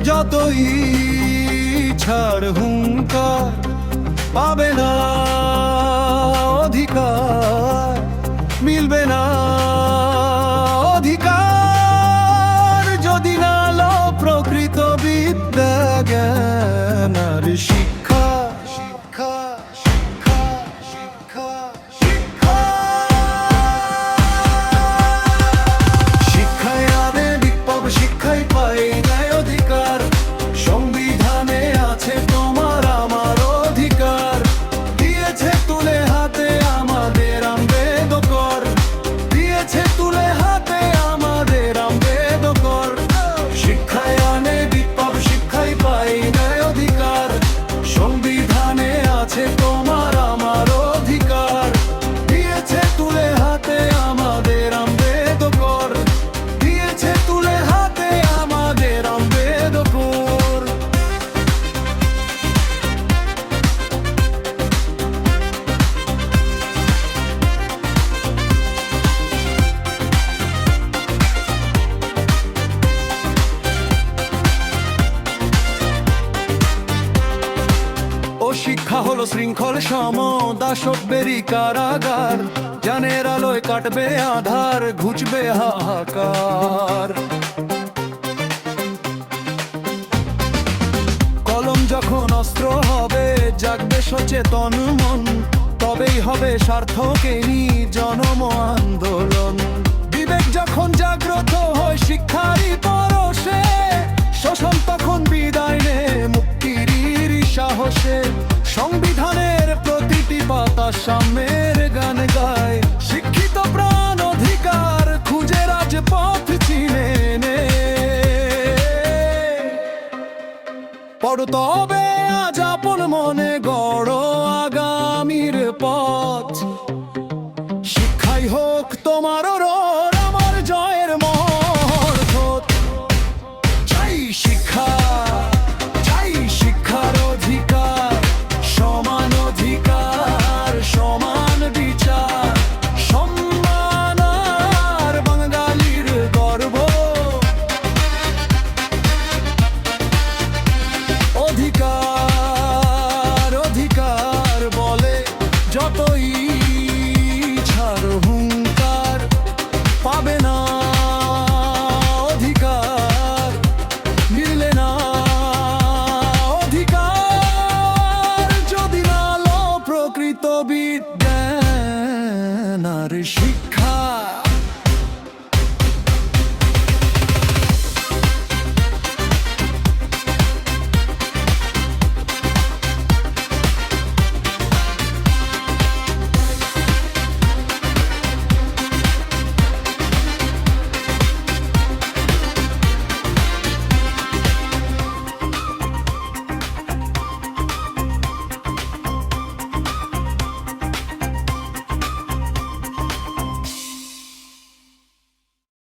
যতই ছাড় হুঙ্কার পাবে না অধিকার, মিলবে না অধিকার যদি না লো প্রকৃত বিদ্যা জ্ঞান আর শিক্ষা। শিক্ষা শিক্ষা শিক্ষা শিক্ষা শিক্ষায় আনে বিপ্লব, শিক্ষায় পাই ন্যায় অধিকার। সংবিধানে আছে তোমার আমার অধিকার, দিয়েছে তুলে হাতে আমাদের আম্বেদকর, দিয়েছে তুলে হাতে আমাদের আম্বেদকর। শিক্ষায় আনে বিপ্লব, শিক্ষায় পাই ন্যায় অধিকার। সংবিধানে আছে তোমার আমার অধিকার, দিয়েছে তুলে হাতে আমাদের আম্বেদকর, দিয়েছে তুলে হাতে আমাদের আম্বেদকর। ও শিক্ষা হলো শৃঙ্খল সম দাসব্যেরই কারাগার, জ্ঞানের আলোয় কাটবে আধার, ঘুচবে হাহাকার। কলম যখন অস্ত্র হবে, জাগবে সচেতন মন, তবেই হবে সার্থকেরই জনম আন্দোলন। বিবেক যখন জাগ্রত হয় শিক্ষারই পরশে, শোষণ তখন বিদায় নে মুক্তির সাহসে। সংবিধানের প্রতিটি পাতা সাম্যের গান গায়, শিক্ষিত প্রাণ অধিকার খুঁজে রাজপথ চিনে নে। পড় তবে আজ আপন মনে গড় আগামীর পথ, শিক্ষাই হোক তোমার আমার জয়ের মহরত। চাই শিক্ষা